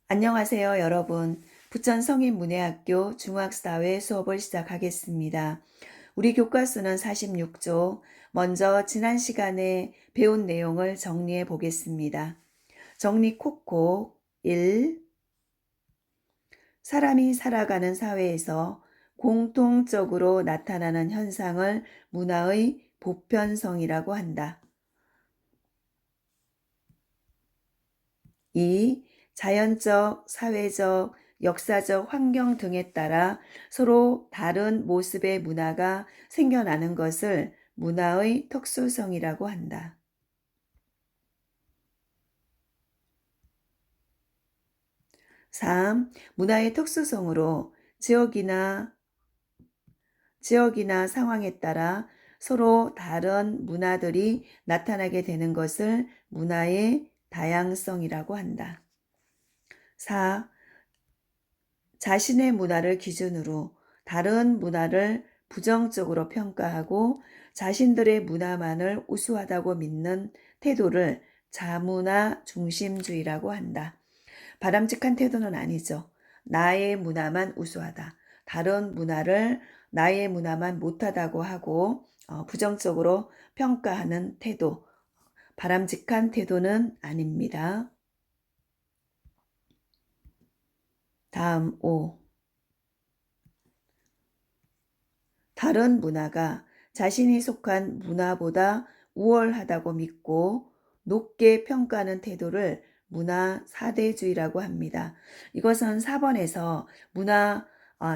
안녕하세요, 여러분. 부천성인문예학교 중학사회 수업을 시작하겠습니다. 우리 교과서는 46조. 먼저 지난 시간에 배운 내용을 정리해 보겠습니다. 정리 콕콕 1. 사람이 살아가는 사회에서 공통적으로 나타나는 현상을 문화의 보편성이라고 한다. 2. 자연적, 사회적, 역사적 환경 등에 따라 서로 다른 모습의 문화가 생겨나는 것을 문화의 특수성이라고 한다. 3. 문화의 특수성으로 지역이나 상황에 따라 서로 다른 문화들이 나타나게 되는 것을 문화의 다양성이라고 한다. 4. 자신의 문화를 기준으로 다른 문화를 부정적으로 평가하고 자신들의 문화만을 우수하다고 믿는 태도를 자문화 중심주의라고 한다. 바람직한 태도는 아니죠. 나의 문화만 우수하다. 다른 문화를 나의 문화만 못하다고 하고 부정적으로 평가하는 태도. 바람직한 태도는 아닙니다. 다음 5. 다른 문화가 자신이 속한 문화보다 우월하다고 믿고 높게 평가하는 태도를 문화 사대주의라고 합니다. 이것은 4번에서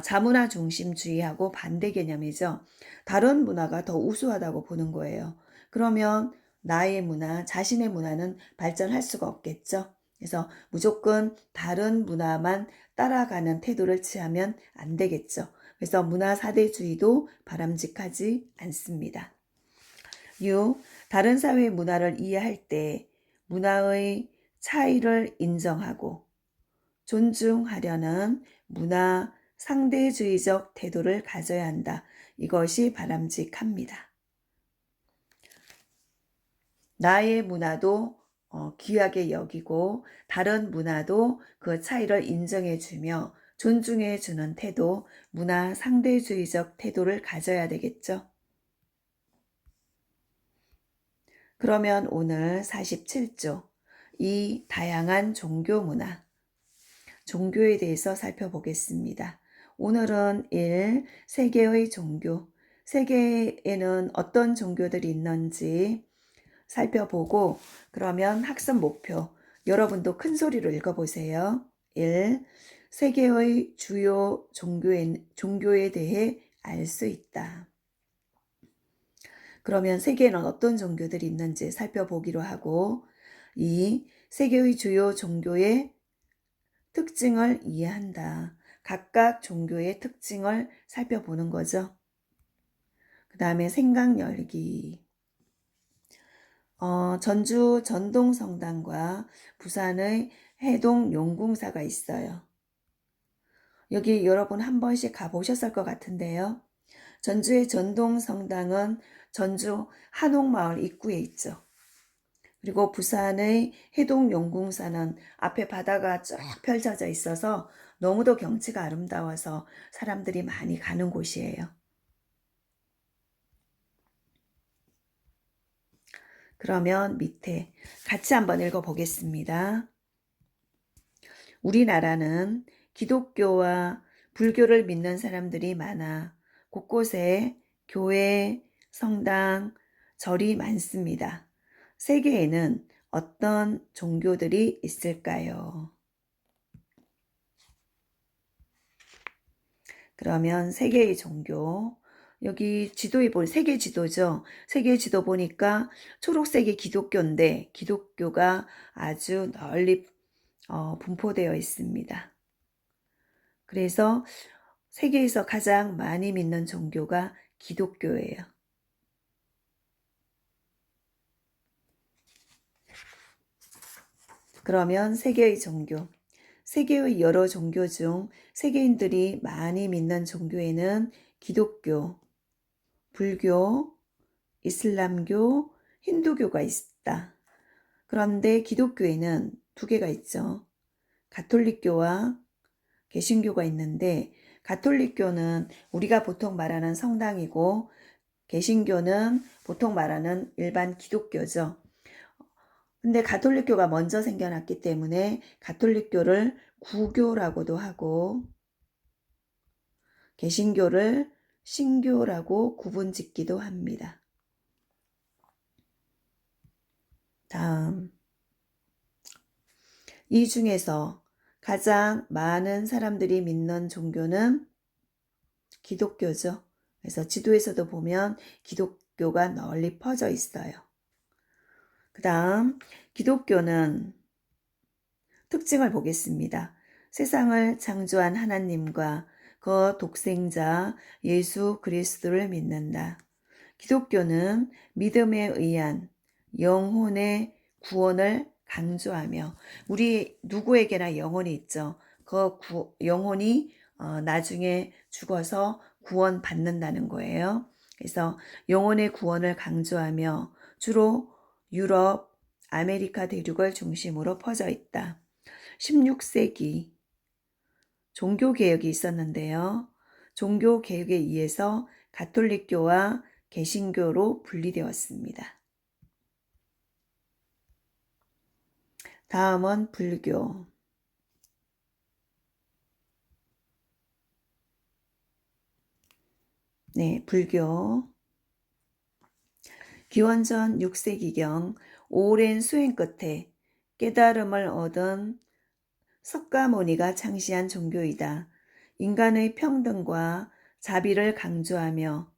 자문화 중심주의하고 반대 개념이죠. 다른 문화가 더 우수하다고 보는 거예요. 그러면 나의 문화, 자신의 문화는 발전할 수가 없겠죠. 그래서 무조건 다른 문화만 따라가는 태도를 취하면 안 되겠죠. 그래서 문화사대주의도 바람직하지 않습니다. 6. 다른 사회의 문화를 이해할 때 문화의 차이를 인정하고 존중하려는 문화 상대주의적 태도를 가져야 한다. 이것이 바람직합니다. 나의 문화도 귀하게 여기고 다른 문화도 그 차이를 인정해주며 존중해주는 태도, 문화 상대주의적 태도를 가져야 되겠죠. 그러면 오늘 47조, 이 다양한 종교 문화, 종교에 대해서 살펴보겠습니다. 오늘은 1. 세계의 종교, 세계에는 어떤 종교들이 있는지 살펴보고 그러면 학습 목표, 여러분도 큰 소리로 읽어보세요. 1. 세계의 주요 종교에 대해 알 수 있다. 그러면 세계에는 어떤 종교들이 있는지 살펴보기로 하고 2. 세계의 주요 종교의 특징을 이해한다. 각각 종교의 특징을 살펴보는 거죠. 그 다음에 생각 열기. 전주 전동성당과 부산의 해동용궁사가 있어요. 여기 여러분 한 번씩 가보셨을 것 같은데요. 전주의 전동성당은 전주 한옥마을 입구에 있죠. 그리고 부산의 해동용궁사는 앞에 바다가 쫙 펼쳐져 있어서 너무도 경치가 아름다워서 사람들이 많이 가는 곳이에요. 그러면 밑에 같이 한번 읽어보겠습니다. 우리나라는 기독교와 불교를 믿는 사람들이 많아 곳곳에 교회, 성당, 절이 많습니다. 세계에는 어떤 종교들이 있을까요? 그러면 세계의 종교. 여기 지도에 세계 지도죠. 세계 지도 보니까 초록색이 기독교인데 기독교가 아주 널리 분포되어 있습니다. 그래서 세계에서 가장 많이 믿는 종교가 기독교예요. 그러면 세계의 종교. 세계의 여러 종교 중 세계인들이 많이 믿는 종교에는 기독교, 불교, 이슬람교, 힌두교가 있다. 그런데 기독교에는 두 개가 있죠. 가톨릭교와 개신교가 있는데 가톨릭교는 우리가 보통 말하는 성당이고 개신교는 보통 말하는 일반 기독교죠. 근데 가톨릭교가 먼저 생겨났기 때문에 가톨릭교를 구교라고도 하고 개신교를 신교라고 구분짓기도 합니다. 다음, 이 중에서 가장 많은 사람들이 믿는 종교는 기독교죠. 그래서 지도에서도 보면 기독교가 널리 퍼져 있어요. 그 다음, 기독교는 특징을 보겠습니다. 세상을 창조한 하나님과 그 독생자 예수 그리스도를 믿는다. 기독교는 믿음에 의한 영혼의 구원을 강조하며 우리 누구에게나 영혼이 있죠. 그 영혼이 나중에 죽어서 구원받는다는 거예요. 그래서 영혼의 구원을 강조하며 주로 유럽, 아메리카 대륙을 중심으로 퍼져 있다. 16세기 종교개혁이 있었는데요. 종교개혁에 의해서 가톨릭교와 개신교로 분리되었습니다. 다음은 불교. 네, 불교. 기원전 6세기경 오랜 수행 끝에 깨달음을 얻은 석가모니가 창시한 종교이다. 인간의 평등과 자비를 강조하며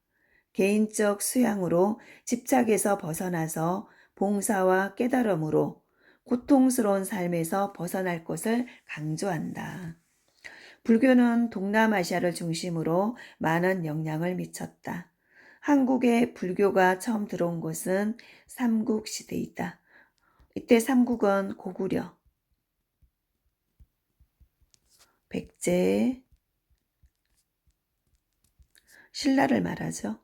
개인적 수양으로 집착에서 벗어나서 봉사와 깨달음으로 고통스러운 삶에서 벗어날 것을 강조한다. 불교는 동남아시아를 중심으로 많은 영향을 미쳤다. 한국에 불교가 처음 들어온 것은 삼국시대이다. 이때 삼국은 고구려, 백제, 신라를 말하죠.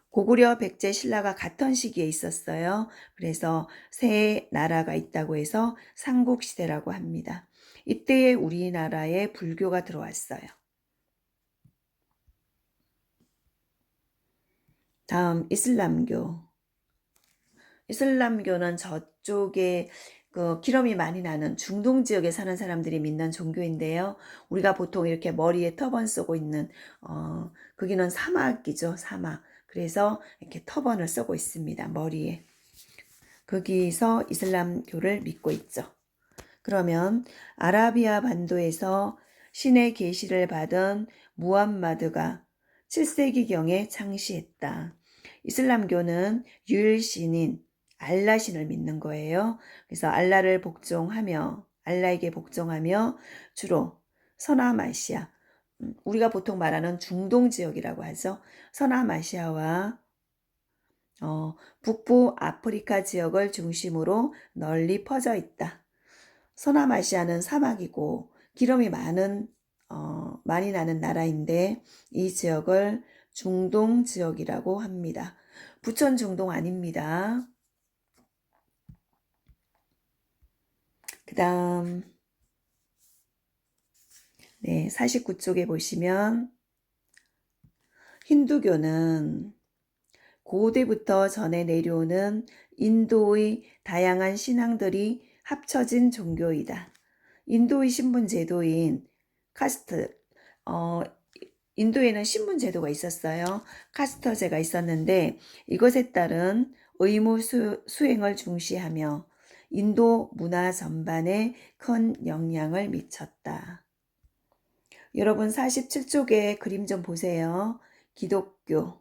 고구려, 백제, 신라가 같은 시기에 있었어요. 그래서 세 나라가 있다고 해서 삼국시대라고 합니다. 이때에 우리나라에 불교가 들어왔어요. 다음 이슬람교. 이슬람교는 저쪽에 그 기름이 많이 나는 중동 지역에 사는 사람들이 믿는 종교인데요. 우리가 보통 이렇게 머리에 터번 쓰고 있는 거기는 사막이죠, 사막. 그래서 이렇게 터번을 쓰고 있습니다, 머리에. 거기서 이슬람교를 믿고 있죠. 그러면 아라비아 반도에서 신의 계시를 받은 무함마드가 7세기경에 창시했다. 이슬람교는 유일신인 알라신을 믿는 거예요. 그래서 알라를 복종하며 알라에게 복종하며 주로 서남아시아, 우리가 보통 말하는 중동 지역이라고 하죠. 서남아시아와 북부 아프리카 지역을 중심으로 널리 퍼져 있다. 서남아시아는 사막이고 기름이 많이 나는 나라인데 이 지역을 중동 지역이라고 합니다. 부천 중동 아닙니다. 그 다음 49쪽에 보시면 힌두교는 고대부터 전해 내려오는 인도의 다양한 신앙들이 합쳐진 종교이다. 인도의 신분 제도인 카스트, 인도에는 신분 제도가 있었어요. 카스터제가 있었는데 이것에 따른 의무 수행을 중시하며 인도 문화 전반에 큰 영향을 미쳤다. 여러분 47쪽에 그림 좀 보세요. 기독교,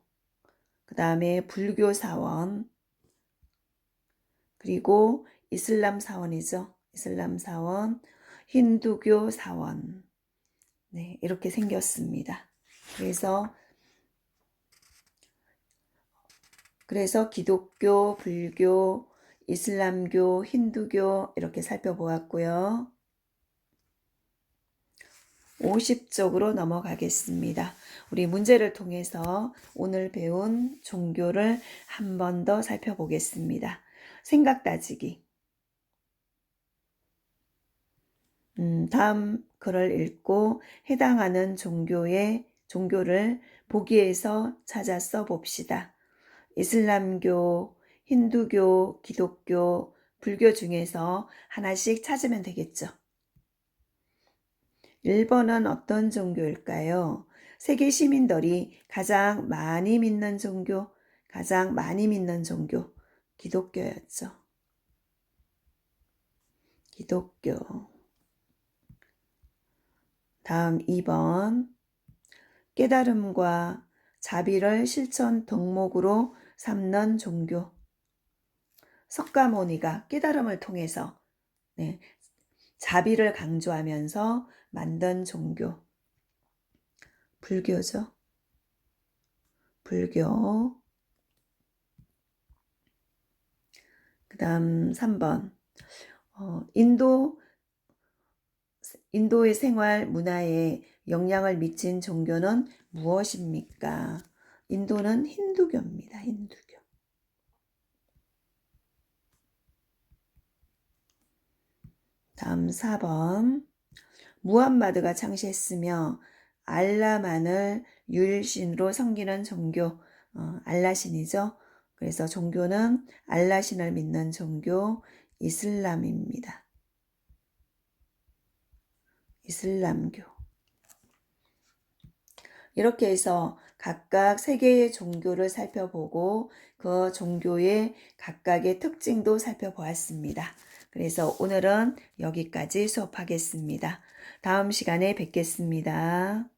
그 다음에 불교 사원, 그리고 이슬람 사원이죠. 이슬람 사원, 힌두교 사원. 네, 이렇게 생겼습니다. 그래서 기독교, 불교, 이슬람교, 힌두교 이렇게 살펴보았고요. 50쪽으로 넘어가겠습니다. 우리 문제를 통해서 오늘 배운 종교를 한 번 더 살펴보겠습니다. 생각 따지기. 다음 글을 읽고 해당하는 종교를 보기에서 찾아 써봅시다. 이슬람교, 힌두교, 기독교, 불교 중에서 하나씩 찾으면 되겠죠. 1번은 어떤 종교일까요? 세계 시민들이 가장 많이 믿는 종교, 기독교였죠. 기독교. 다음 2번. 깨달음과 자비를 실천 덕목으로 삼는 종교. 석가모니가 깨달음을 통해서 자비를 강조하면서 만든 종교. 불교죠. 불교. 그 다음 3번. 인도의 생활 문화에 영향을 미친 종교는 무엇입니까? 인도는 힌두교입니다. 힌두교. 다음 4번. 무함마드가 창시했으며 알라만을 유일신으로 섬기는 종교, 알라신이죠. 그래서 종교는 알라신을 믿는 종교, 이슬람입니다. 이슬람교. 이렇게 해서 각각 세 개의 종교를 살펴보고 그 종교의 각각의 특징도 살펴보았습니다. 그래서 오늘은 여기까지 수업하겠습니다. 다음 시간에 뵙겠습니다.